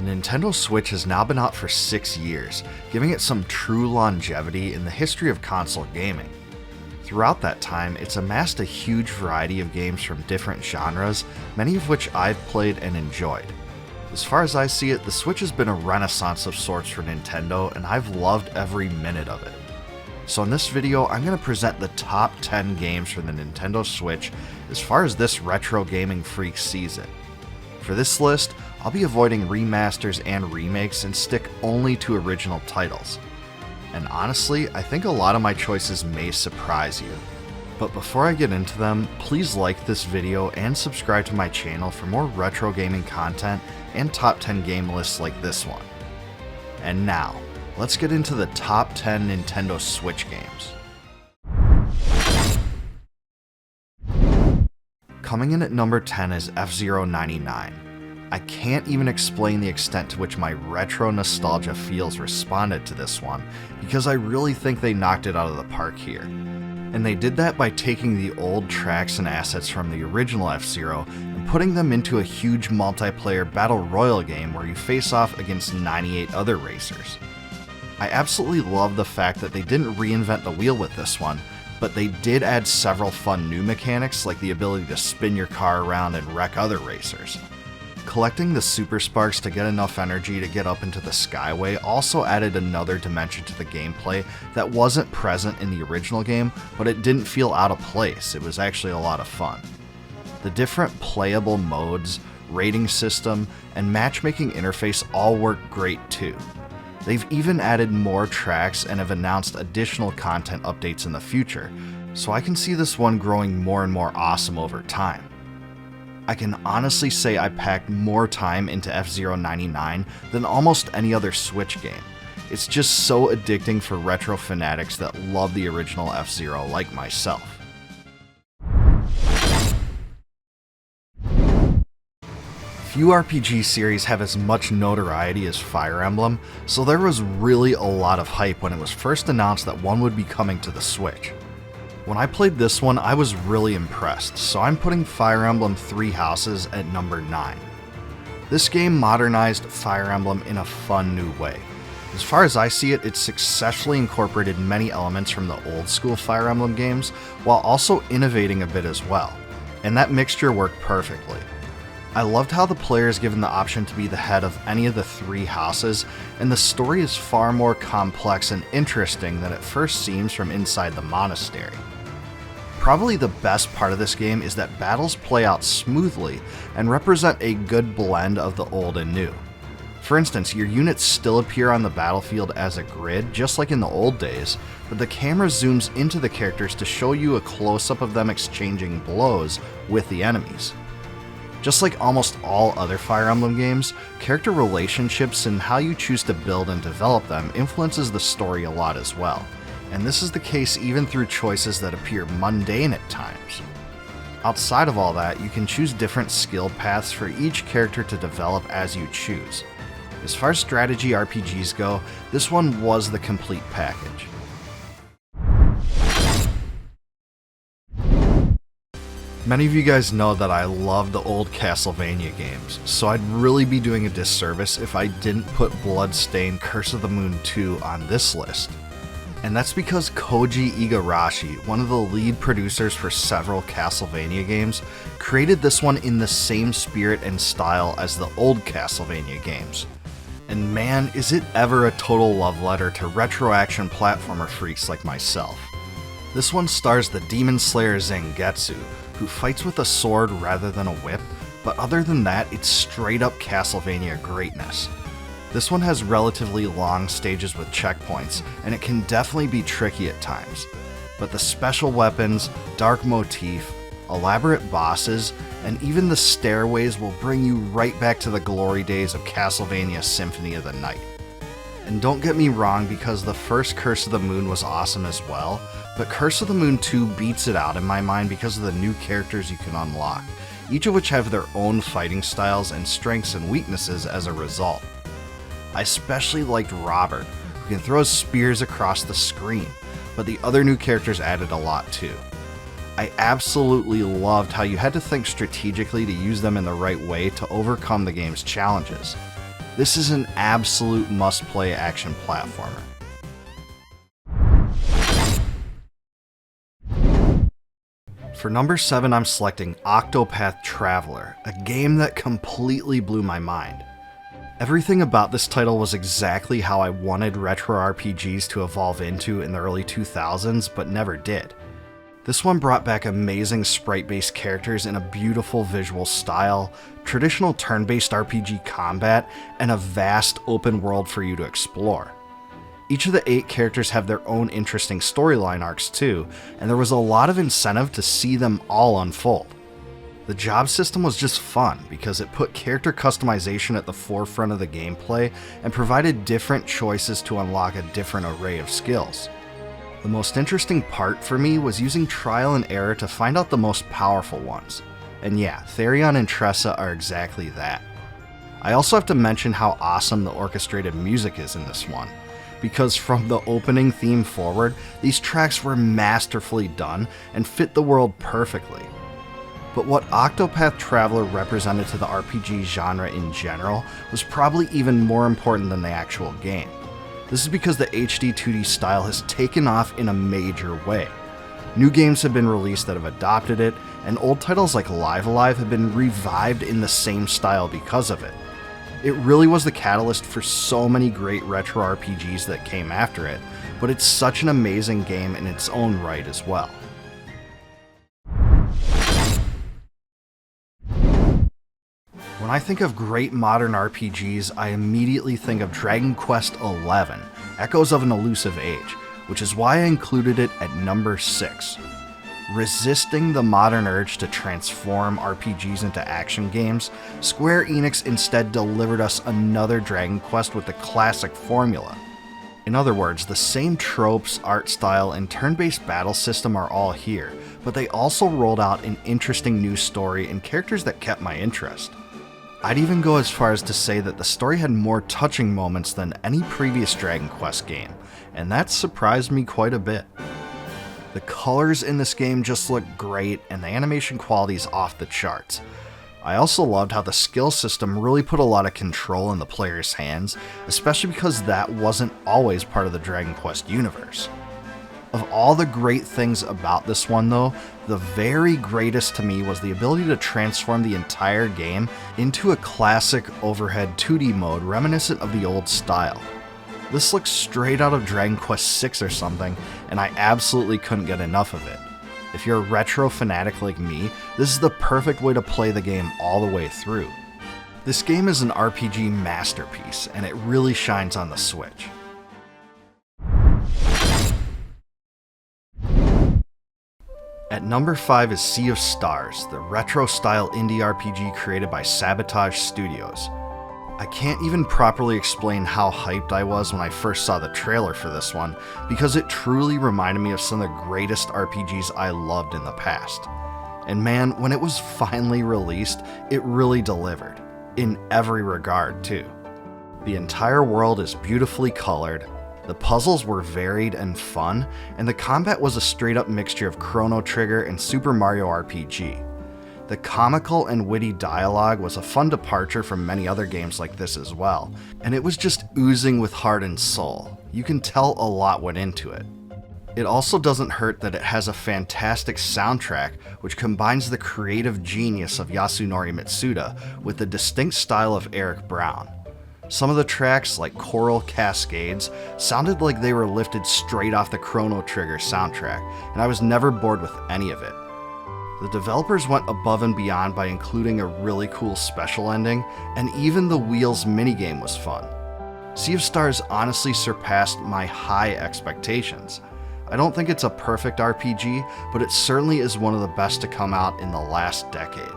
The Nintendo Switch has now been out for 6 years, giving it some true longevity in the history of console gaming. Throughout that time, it's amassed a huge variety of games from different genres, many of which I've played and enjoyed. As far as I see it, the Switch has been a renaissance of sorts for Nintendo, and I've loved every minute of it. So in this video, I'm going to present the top 10 games for the Nintendo Switch as far as this retro gaming freak sees it. For this list, I'll be avoiding remasters and remakes and stick only to original titles. And honestly, I think a lot of my choices may surprise you. But before I get into them, please like this video and subscribe to my channel for more retro gaming content and top 10 game lists like this one. And now, let's get into the top 10 Nintendo Switch games. Coming in at number 10 is F-Zero 99. I can't even explain the extent to which my retro nostalgia feels responded to this one, because I really think they knocked it out of the park here. And they did that by taking the old tracks and assets from the original F-Zero and putting them into a huge multiplayer battle royale game where you face off against 98 other racers. I absolutely love the fact that they didn't reinvent the wheel with this one, but they did add several fun new mechanics like the ability to spin your car around and wreck other racers. Collecting the Super Sparks to get enough energy to get up into the Skyway also added another dimension to the gameplay that wasn't present in the original game, but it didn't feel out of place. It was actually a lot of fun. The different playable modes, rating system, and matchmaking interface all work great too. They've even added more tracks and have announced additional content updates in the future, so I can see this one growing more and more awesome over time. I can honestly say I packed more time into F-Zero 99 than almost any other Switch game. It's just so addicting for retro fanatics that love the original F-Zero like myself. Few RPG series have as much notoriety as Fire Emblem, so there was really a lot of hype when it was first announced that one would be coming to the Switch. When I played this one, I was really impressed, so I'm putting Fire Emblem Three Houses at number 9. This game modernized Fire Emblem in a fun new way. As far as I see it, it successfully incorporated many elements from the old school Fire Emblem games, while also innovating a bit as well, and that mixture worked perfectly. I loved how the player is given the option to be the head of any of the 3 houses, and the story is far more complex and interesting than it first seems from inside the monastery. Probably the best part of this game is that battles play out smoothly and represent a good blend of the old and new. For instance, your units still appear on the battlefield as a grid, just like in the old days, but the camera zooms into the characters to show you a close-up of them exchanging blows with the enemies. Just like almost all other Fire Emblem games, character relationships and how you choose to build and develop them influences the story a lot as well. And this is the case even through choices that appear mundane at times. Outside of all that, you can choose different skill paths for each character to develop as you choose. As far as strategy RPGs go, this one was the complete package. Many of you guys know that I love the old Castlevania games, so I'd really be doing a disservice if I didn't put Bloodstained Curse of the Moon 2 on this list. And that's because Koji Igarashi, one of the lead producers for several Castlevania games, created this one in the same spirit and style as the old Castlevania games. And man, is it ever a total love letter to retro action platformer freaks like myself. This one stars the Demon Slayer Zangetsu, who fights with a sword rather than a whip, but other than that, it's straight up Castlevania greatness. This one has relatively long stages with checkpoints, and it can definitely be tricky at times. But the special weapons, dark motif, elaborate bosses, and even the stairways will bring you right back to the glory days of Castlevania Symphony of the Night. And don't get me wrong, because the first Curse of the Moon was awesome as well, but Curse of the Moon 2 beats it out in my mind because of the new characters you can unlock, each of which have their own fighting styles and strengths and weaknesses as a result. I especially liked Robert, who can throw spears across the screen, but the other new characters added a lot too. I absolutely loved how you had to think strategically to use them in the right way to overcome the game's challenges. This is an absolute must-play action platformer. For number 7, I'm selecting Octopath Traveler, a game that completely blew my mind. Everything about this title was exactly how I wanted retro RPGs to evolve into in the early 2000s, but never did. This one brought back amazing sprite-based characters in a beautiful visual style, traditional turn-based RPG combat, and a vast open world for you to explore. Each of the 8 characters have their own interesting storyline arcs too, and there was a lot of incentive to see them all unfold. The job system was just fun because it put character customization at the forefront of the gameplay and provided different choices to unlock a different array of skills. The most interesting part for me was using trial and error to find out the most powerful ones. And yeah, Therion and Tressa are exactly that. I also have to mention how awesome the orchestrated music is in this one, because from the opening theme forward, these tracks were masterfully done and fit the world perfectly. But what Octopath Traveler represented to the RPG genre in general was probably even more important than the actual game. This is because the HD 2D style has taken off in a major way. New games have been released that have adopted it, and old titles like Live Alive have been revived in the same style because of it. It really was the catalyst for so many great retro RPGs that came after it, but it's such an amazing game in its own right as well. When I think of great modern RPGs, I immediately think of Dragon Quest XI, Echoes of an Elusive Age, which is why I included it at number 6. Resisting the modern urge to transform RPGs into action games, Square Enix instead delivered us another Dragon Quest with the classic formula. In other words, the same tropes, art style, and turn-based battle system are all here, but they also rolled out an interesting new story and characters that kept my interest. I'd even go as far as to say that the story had more touching moments than any previous Dragon Quest game, and that surprised me quite a bit. The colors in this game just look great, and the animation quality is off the charts. I also loved how the skill system really put a lot of control in the player's hands, especially because that wasn't always part of the Dragon Quest universe. Of all the great things about this one though, the very greatest to me was the ability to transform the entire game into a classic overhead 2D mode reminiscent of the old style. This looks straight out of Dragon Quest VI or something, and I absolutely couldn't get enough of it. If you're a retro fanatic like me, this is the perfect way to play the game all the way through. This game is an RPG masterpiece, and it really shines on the Switch. At number 5 is Sea of Stars, the retro-style indie RPG created by Sabotage Studios. I can't even properly explain how hyped I was when I first saw the trailer for this one, because it truly reminded me of some of the greatest RPGs I loved in the past. And man, when it was finally released, it really delivered. In every regard, too. The entire world is beautifully colored, the puzzles were varied and fun, and the combat was a straight-up mixture of Chrono Trigger and Super Mario RPG. The comical and witty dialogue was a fun departure from many other games like this as well, and it was just oozing with heart and soul. You can tell a lot went into it. It also doesn't hurt that it has a fantastic soundtrack which combines the creative genius of Yasunori Mitsuda with the distinct style of Eric Brown. Some of the tracks, like Choral Cascades, sounded like they were lifted straight off the Chrono Trigger soundtrack, and I was never bored with any of it. The developers went above and beyond by including a really cool special ending, and even the Wheels minigame was fun. Sea of Stars honestly surpassed my high expectations. I don't think it's a perfect RPG, but it certainly is one of the best to come out in the last decade.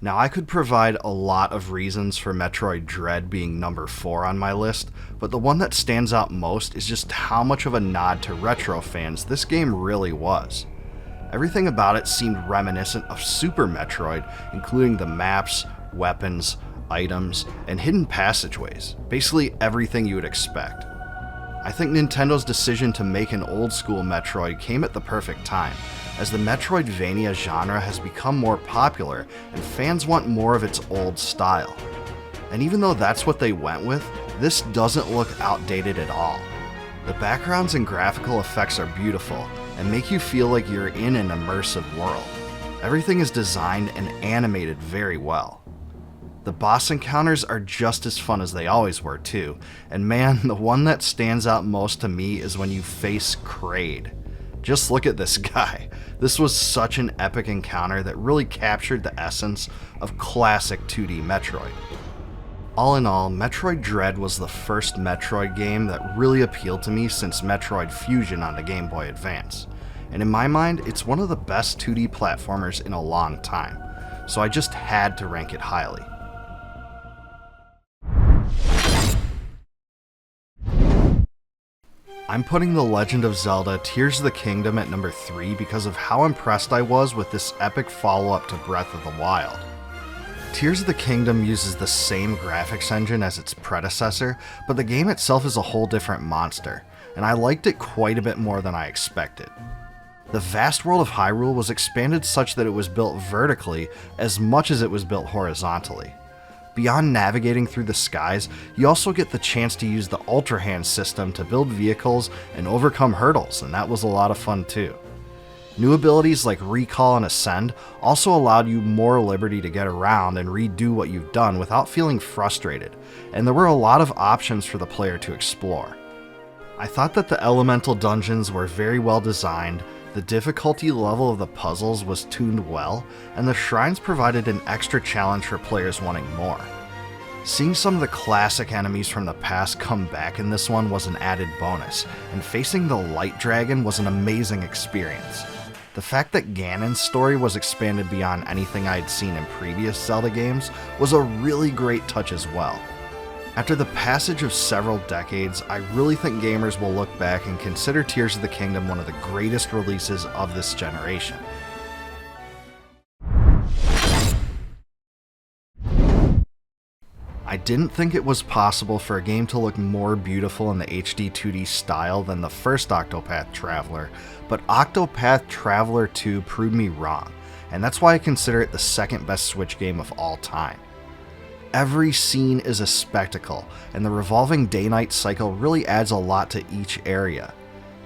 Now, I could provide a lot of reasons for Metroid Dread being number 4 on my list, but the one that stands out most is just how much of a nod to retro fans this game really was. Everything about it seemed reminiscent of Super Metroid, including the maps, weapons, items, and hidden passageways, basically everything you would expect. I think Nintendo's decision to make an old-school Metroid came at the perfect time, as the Metroidvania genre has become more popular and fans want more of its old style. And even though that's what they went with, this doesn't look outdated at all. The backgrounds and graphical effects are beautiful and make you feel like you're in an immersive world. Everything is designed and animated very well. The boss encounters are just as fun as they always were too, and man, the one that stands out most to me is when you face Kraid. Just look at this guy. This was such an epic encounter that really captured the essence of classic 2D Metroid. All in all, Metroid Dread was the first Metroid game that really appealed to me since Metroid Fusion on the Game Boy Advance, and in my mind, it's one of the best 2D platformers in a long time, so I just had to rank it highly. I'm putting The Legend of Zelda Tears of the Kingdom at number 3 because of how impressed I was with this epic follow-up to Breath of the Wild. Tears of the Kingdom uses the same graphics engine as its predecessor, but the game itself is a whole different monster, and I liked it quite a bit more than I expected. The vast world of Hyrule was expanded such that it was built vertically as much as it was built horizontally. Beyond navigating through the skies, you also get the chance to use the Ultra Hand system to build vehicles and overcome hurdles, and that was a lot of fun too. New abilities like Recall and Ascend also allowed you more liberty to get around and redo what you've done without feeling frustrated, and there were a lot of options for the player to explore. I thought that the elemental dungeons were very well designed, the difficulty level of the puzzles was tuned well, and the shrines provided an extra challenge for players wanting more. Seeing some of the classic enemies from the past come back in this one was an added bonus, and facing the Light Dragon was an amazing experience. The fact that Ganon's story was expanded beyond anything I had seen in previous Zelda games was a really great touch as well. After the passage of several decades, I really think gamers will look back and consider Tears of the Kingdom one of the greatest releases of this generation. I didn't think it was possible for a game to look more beautiful in the HD 2D style than the first Octopath Traveler, but Octopath Traveler 2 proved me wrong, and that's why I consider it the second best Switch game of all time. Every scene is a spectacle, and the revolving day-night cycle really adds a lot to each area.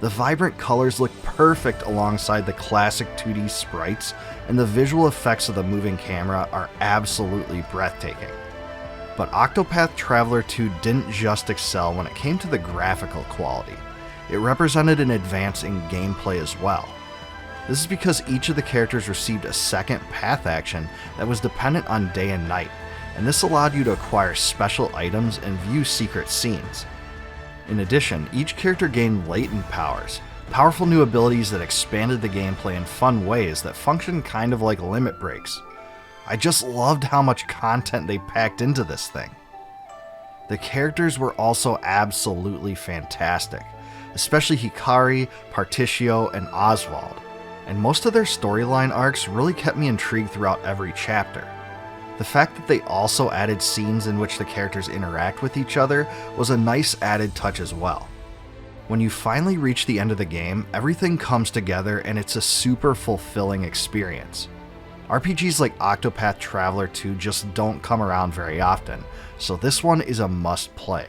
The vibrant colors look perfect alongside the classic 2D sprites, and the visual effects of the moving camera are absolutely breathtaking. But Octopath Traveler 2 didn't just excel when it came to the graphical quality. It represented an advance in gameplay as well. This is because each of the characters received a second path action that was dependent on day and night, and this allowed you to acquire special items and view secret scenes. In addition, each character gained latent powers, powerful new abilities that expanded the gameplay in fun ways that functioned kind of like limit breaks. I just loved how much content they packed into this thing. The characters were also absolutely fantastic, especially Hikari, Particio, and Oswald, and most of their storyline arcs really kept me intrigued throughout every chapter. The fact that they also added scenes in which the characters interact with each other was a nice added touch as well. When you finally reach the end of the game, everything comes together and it's a super fulfilling experience. RPGs like Octopath Traveler 2 just don't come around very often, so this one is a must play.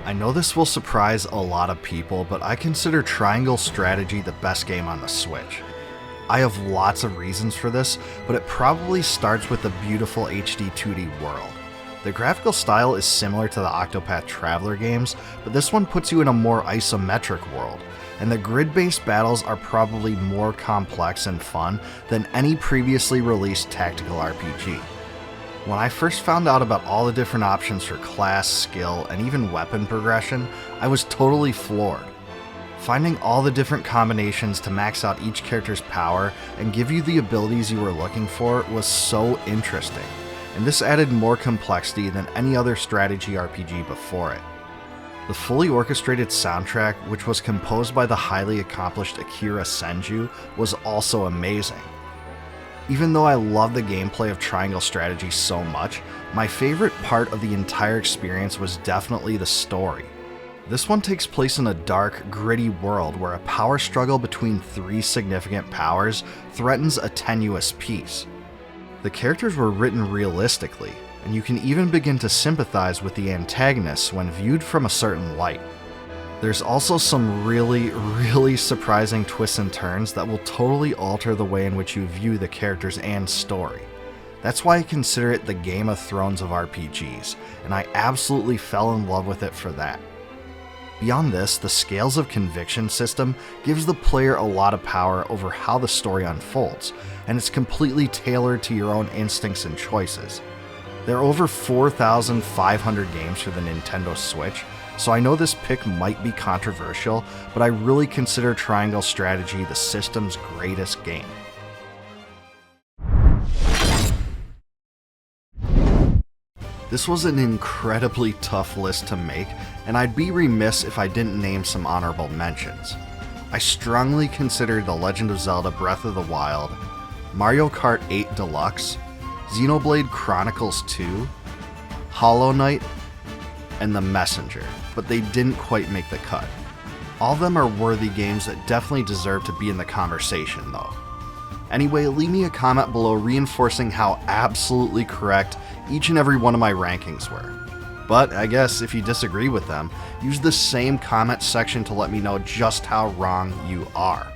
I know this will surprise a lot of people, but I consider Triangle Strategy the best game on the Switch. I have lots of reasons for this, but it probably starts with the beautiful HD 2D world. The graphical style is similar to the Octopath Traveler games, but this one puts you in a more isometric world, and the grid-based battles are probably more complex and fun than any previously released tactical RPG. When I first found out about all the different options for class, skill, and even weapon progression, I was totally floored. Finding all the different combinations to max out each character's power and give you the abilities you were looking for was so interesting, and this added more complexity than any other strategy RPG before it. The fully orchestrated soundtrack, which was composed by the highly accomplished Akira Senju, was also amazing. Even though I love the gameplay of Triangle Strategy so much, my favorite part of the entire experience was definitely the story. This one takes place in a dark, gritty world where a power struggle between three significant powers threatens a tenuous peace. The characters were written realistically, and you can even begin to sympathize with the antagonists when viewed from a certain light. There's also some really surprising twists and turns that will totally alter the way in which you view the characters and story. That's why I consider it the Game of Thrones of RPGs, and I absolutely fell in love with it for that. Beyond this, the Scales of Conviction system gives the player a lot of power over how the story unfolds, and it's completely tailored to your own instincts and choices. There are over 4,500 games for the Nintendo Switch, so I know this pick might be controversial, but I really consider Triangle Strategy the system's greatest game. This was an incredibly tough list to make, and I'd be remiss if I didn't name some honorable mentions. I strongly consider The Legend of Zelda Breath of the Wild, Mario Kart 8 Deluxe, Xenoblade Chronicles 2, Hollow Knight, and The Messenger, but they didn't quite make the cut. All of them are worthy games that definitely deserve to be in the conversation though. Anyway, leave me a comment below reinforcing how absolutely correct each and every one of my rankings were. But I guess if you disagree with them, use the same comment section to let me know just how wrong you are.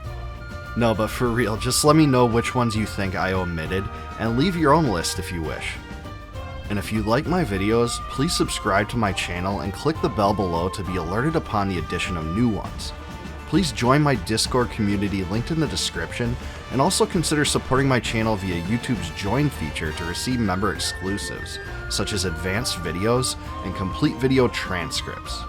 No, but for real, just let me know which ones you think I omitted, and leave your own list if you wish. And if you like my videos, please subscribe to my channel and click the bell below to be alerted upon the addition of new ones. Please join my Discord community linked in the description, and also consider supporting my channel via YouTube's Join feature to receive member exclusives, such as advanced videos and complete video transcripts.